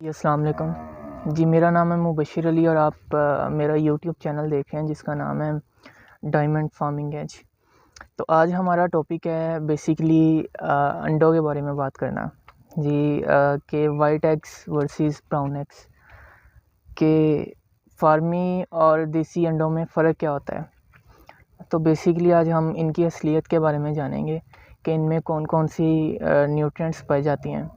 जी अस्सलाम वालेकुम जी। मेरा नाम है मुबशिर अली और आप मेरा यूट्यूब चैनल देख रहे हैं जिसका नाम है डायमंड फार्मिंग एज। तो आज हमारा टॉपिक है बेसिकली अंडों के बारे में बात करना जी, कि white eggs versus brown eggs के फार्मी और देसी अंडों में फ़र्क क्या होता है। तो बेसिकली आज हम इनकी असलियत के बारे में जानेंगे कि इनमें कौन कौन सी न्यूट्रिएंट्स पाई जाती हैं,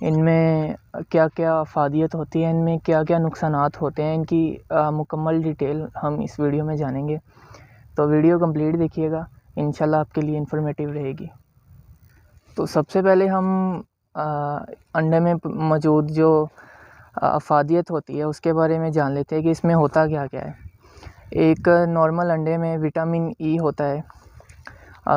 इनमें क्या क्या अफादियत होती है, इनमें क्या क्या नुकसानात होते हैं। इनकी मुकम्मल डिटेल हम इस वीडियो में जानेंगे। तो वीडियो कंप्लीट देखिएगा, इंशाल्लाह आपके लिए इन्फॉर्मेटिव रहेगी। तो सबसे पहले हम अंडे में मौजूद जो अफादियत होती है उसके बारे में जान लेते हैं कि इसमें होता क्या क्या है। एक नॉर्मल अंडे में विटामिन ई होता है,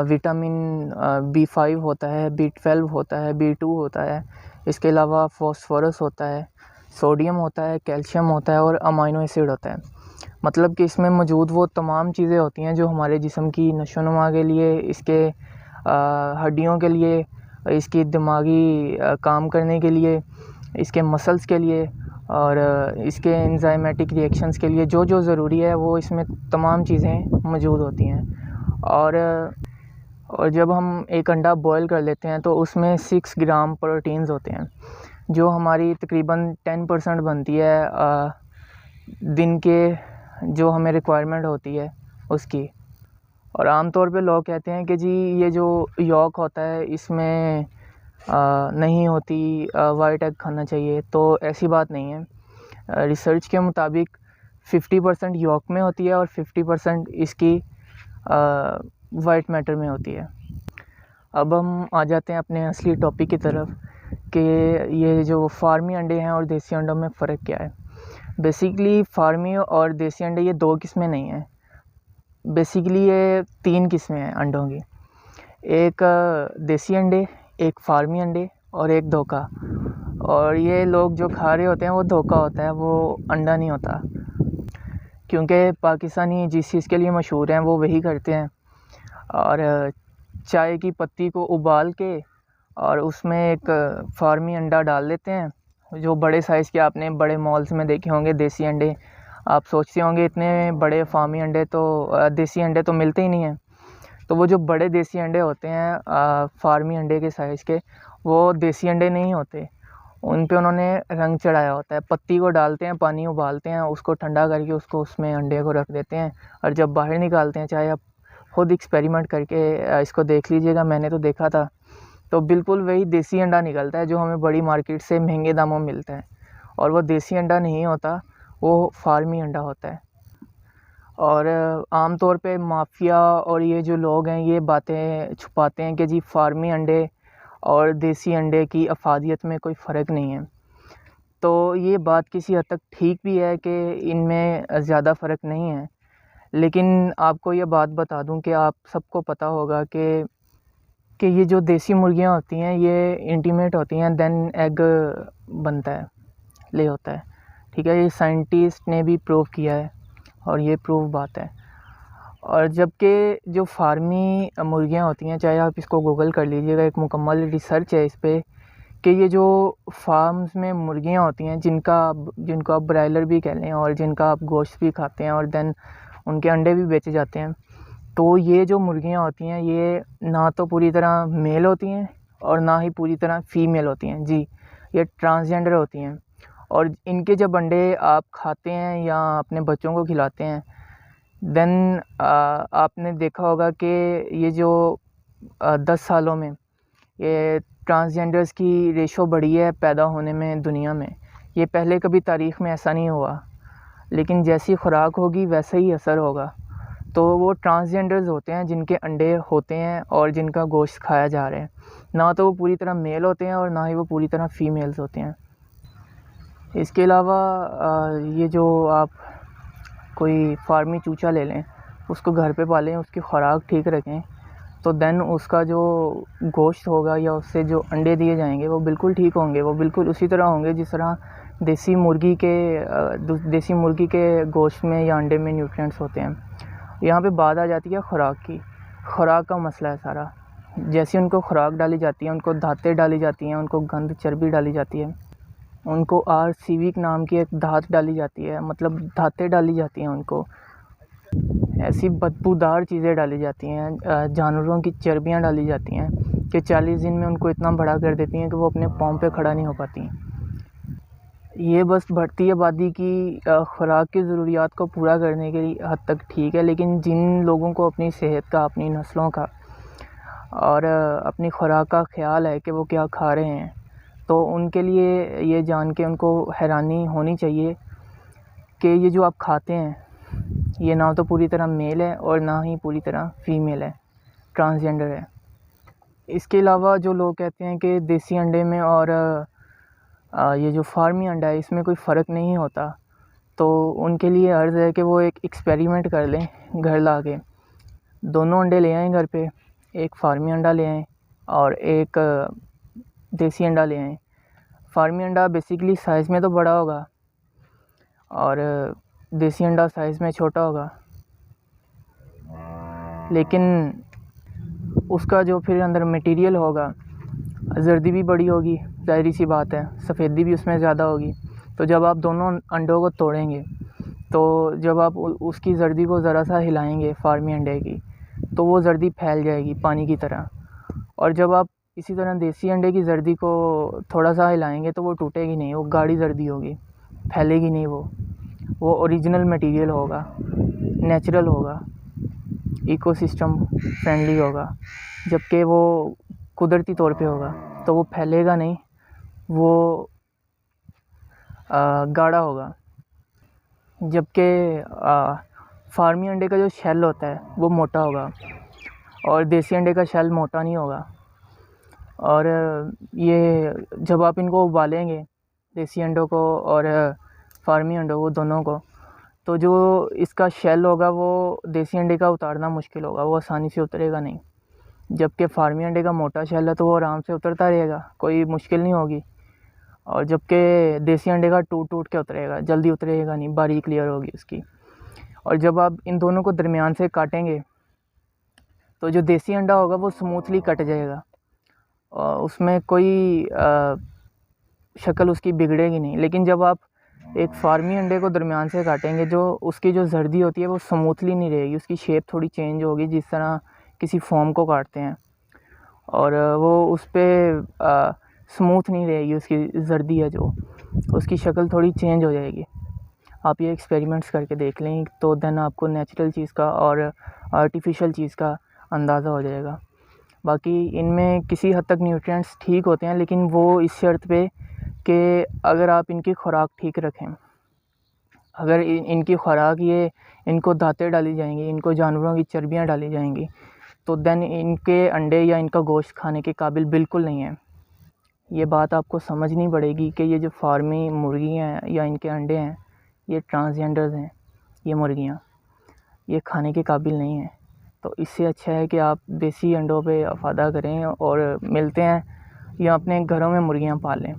विटामिन B5 होता है, B12 होता है, B2 होता है। इसके अलावा फॉस्फोरस होता है, सोडियम होता है, कैल्शियम होता है और अमाइनो एसिड होता है। मतलब कि इसमें मौजूद वो तमाम चीज़ें होती हैं जो हमारे जिस्म की नशोनुमा के लिए, इसके हड्डियों के लिए, इसकी दिमागी काम करने के लिए, इसके मसल्स के लिए और इसके एंजाइमेटिक रिएक्शंस के लिए जो जो ज़रूरी है वो इसमें तमाम चीज़ें मौजूद होती हैं। और जब हम एक अंडा बॉयल कर लेते हैं तो उसमें 6 ग्राम प्रोटीन्स होते हैं जो हमारी तकरीबन 10% बनती है दिन के जो हमें रिक्वायरमेंट होती है उसकी। और आमतौर पे लोग कहते हैं कि जी ये जो यॉक होता है इसमें नहीं होती, वाइट एग खाना चाहिए। तो ऐसी बात नहीं है। रिसर्च के मुताबिक 50% यॉक में होती है और 50% इसकी वाइट मैटर में होती है। अब हम आ जाते हैं अपने असली टॉपिक की तरफ कि ये जो फार्मी अंडे हैं और देसी अंडों में फ़र्क क्या है। बेसिकली फार्मी और देसी अंडे ये 2 किस्में नहीं हैं, बेसिकली ये 3 किस्में हैं अंडों की। एक देसी अंडे, एक फार्मी अंडे और एक धोखा। और ये लोग जो खा रहे होते हैं वो धोखा होता है, वो अंडा नहीं होता, क्योंकि पाकिस्तानी जिस चीज़ के लिए मशहूर हैं वो वही करते हैं। और चाय की पत्ती को उबाल के और उसमें एक फार्मी अंडा डाल देते हैं, जो बड़े साइज़ के आपने बड़े मॉल्स में देखे होंगे देसी अंडे। आप सोचते होंगे इतने बड़े फार्मी अंडे तो देसी अंडे तो मिलते ही नहीं हैं। तो वो जो बड़े देसी अंडे होते हैं फार्मी अंडे के साइज़ के, वो देसी अंडे नहीं होते, उन पे उन्होंने रंग चढ़ाया होता है। पत्ती को डालते हैं, पानी उबालते हैं, उसको ठंडा करके उसको उसमें अंडे को रख देते हैं और जब बाहर निकालते हैं, चाहे आप खुद एक्सपेरिमेंट करके इसको देख लीजिएगा, मैंने तो देखा था, तो बिल्कुल वही देसी अंडा निकलता है जो हमें बड़ी मार्केट से महंगे दामों में मिलता है। और वो देसी अंडा नहीं होता, वो फार्मी अंडा होता है। और आम तौर पे माफिया और ये जो लोग हैं ये बातें छुपाते हैं कि जी फार्मी अंडे और देसी अंडे की अफादियत में कोई फ़र्क नहीं है। तो ये बात किसी हद तक ठीक भी है कि इनमें ज़्यादा फ़र्क नहीं है, लेकिन आपको ये बात बता दूं कि आप सबको पता होगा कि ये जो देसी मुर्गियां होती हैं ये इंटीमेट होती हैं, देन एग बनता है, ले होता है, ठीक है। ये साइंटिस्ट ने भी प्रूव किया है और ये प्रूव बात है। और जबकि जो फार्मी मुर्गियां होती हैं, चाहे आप इसको गूगल कर लीजिएगा, एक मुकम्मल रिसर्च है इस पे कि ये जो फार्म्स में मुर्गियां होती हैं जिनको आप ब्रायलर भी कह लें और जिनका आप गोश्त भी खाते हैं और देन उनके अंडे भी बेचे जाते हैं, तो ये जो मुर्गियां होती हैं ये ना तो पूरी तरह मेल होती हैं और ना ही पूरी तरह फीमेल होती हैं जी, ये ट्रांसजेंडर होती हैं। और इनके जब अंडे आप खाते हैं या अपने बच्चों को खिलाते हैं, देन आपने देखा होगा कि ये जो 10 सालों में ये ट्रांसजेंडर्स की रेशो बढ़ी है पैदा होने में दुनिया में। ये पहले कभी तारीख़ में ऐसा नहीं हुआ, लेकिन जैसी खुराक होगी वैसा ही असर होगा। तो वो ट्रांसजेंडर्स होते हैं जिनके अंडे होते हैं और जिनका गोश्त खाया जा रहा है, ना तो वो पूरी तरह मेल होते हैं और ना ही वो पूरी तरह फीमेल्स होते हैं। इसके अलावा ये जो आप कोई फार्मी चूचा ले लें, उसको घर पे पालें, उसकी खुराक ठीक रखें, तो देन उसका जो गोश्त होगा या उससे जो अंडे दिए जाएंगे वो बिल्कुल ठीक होंगे, वो बिल्कुल उसी तरह होंगे जिस तरह देसी मुर्गी के गोश्त में या अंडे में न्यूट्रिएंट्स होते हैं। यहाँ पे बात आ जाती है खुराक की। खुराक का मसला है सारा। जैसी उनको खुराक डाली जाती है, उनको धातें डाली जाती हैं, उनको गंद चर्बी डाली जाती है, उनको आर्सेनिक नाम की एक धात डाली जाती है, मतलब धातें डाली जाती हैं उनको। ऐसी बदबूदार चीज़ें डाली जाती हैं, जानवरों की चर्बियाँ डाली जाती हैं कि 40 दिन में उनको इतना बड़ा कर देती हैं कि वो अपने पाँव पे खड़ा नहीं हो पाती। ये बस बढ़ती आबादी की खुराक की ज़रूरियात को पूरा करने के हद तक ठीक है, लेकिन जिन लोगों को अपनी सेहत का, अपनी नस्लों का और अपनी खुराक का ख़्याल है कि वो क्या खा रहे हैं, तो उनके लिए ये जान के उनको हैरानी होनी चाहिए कि ये जो आप खाते हैं ये ना तो पूरी तरह मेल है और ना ही पूरी तरह फ़ीमेल है, ट्रांसजेंडर है। इसके अलावा जो लोग कहते हैं कि देसी अंडे में और ये जो फार्मी अंडा है इसमें कोई फ़र्क नहीं होता, तो उनके लिए अर्ज़ है कि वो एक एक्सपेरिमेंट कर लें घर ला के। दोनों अंडे ले आएँ घर पे, एक फार्मी अंडा ले आएँ और एक देसी अंडा ले आएँ। फार्मी अंडा बेसिकली साइज़ में तो बड़ा होगा और देसी अंडा साइज़ में छोटा होगा, लेकिन उसका जो फिर अंदर मटेरियल होगा, जर्दी भी बड़ी होगी, ज़ाहिर सी बात है, सफ़ेदी भी उसमें ज़्यादा होगी। तो जब आप दोनों अंडों को तोड़ेंगे, तो जब आप उसकी जर्दी को ज़रा सा हिलाएंगे फार्मी अंडे की, तो वो जर्दी फैल जाएगी पानी की तरह। और जब आप इसी तरह देसी अंडे की जर्दी को थोड़ा सा हिलाएंगे तो वो टूटेगी नहीं, वो गाढ़ी जर्दी होगी, फैलेगी नहीं। वो ओरिजिनल मटेरियल होगा, नेचुरल होगा, इकोसिस्टम फ्रेंडली होगा। जबकि वो कुदरती तौर पे होगा तो वो फैलेगा नहीं, वो गाढ़ा होगा। जबकि फार्मी अंडे का जो शेल होता है वो मोटा होगा और देसी अंडे का शेल मोटा नहीं होगा। और ये जब आप इनको उबालेंगे, देसी अंडों को और फार्मी अंडों को, दोनों को, तो जो इसका शेल होगा वो देसी अंडे का उतारना मुश्किल होगा, वो आसानी से उतरेगा नहीं। जबकि फार्मी अंडे का मोटा शेल है तो वो आराम से उतरता रहेगा, कोई मुश्किल नहीं होगी। और जबकि देसी अंडे का टूट टूट के उतरेगा, जल्दी उतरेगा नहीं, बारीक लेयर होगी उसकी। और जब आप इन दोनों को दरमियान से काटेंगे तो जो देसी अंडा होगा वो स्मूथली कट जाएगा और उसमें कोई शक्ल उसकी बिगड़ेगी नहीं। लेकिन जब आप एक फार्मी अंडे को दरमियान से काटेंगे, जो उसकी जो जर्दी होती है वो स्मूथली नहीं रहेगी, उसकी शेप थोड़ी चेंज होगी, जिस तरह किसी फॉर्म को काटते हैं, और वो उस पर स्मूथ नहीं रहेगी, उसकी जर्दी है जो, उसकी शक्ल थोड़ी चेंज हो जाएगी। आप ये एक्सपेरिमेंट्स करके देख लें तो देन आपको नेचुरल चीज़ का और आर्टिफिशियल चीज़ का अंदाज़ा हो जाएगा। बाकी इनमें किसी हद तक न्यूट्रिएंट्स ठीक होते हैं, लेकिन वो इस शर्त पे कि अगर आप इनकी खुराक ठीक रखें। अगर इनकी खुराक ये, इनको दातें डाली जाएंगी, इनको जानवरों की चर्बियाँ डाली जाएंगी, तो देन इनके अंडे या इनका गोश्त खाने के काबिल बिल्कुल नहीं है। ये बात आपको समझनी पड़ेगी कि ये जो फार्मी मुर्गी हैं या इनके अंडे हैं, ये ट्रांसजेंडर्स हैं, ये मुर्गियाँ, ये खाने के काबिल नहीं हैं। तो इससे अच्छा है कि आप देसी अंडों पे अफादा करें और मिलते हैं या अपने घरों में मुर्गियाँ पालें,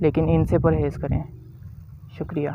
लेकिन इनसे परहेज़ करें। शुक्रिया।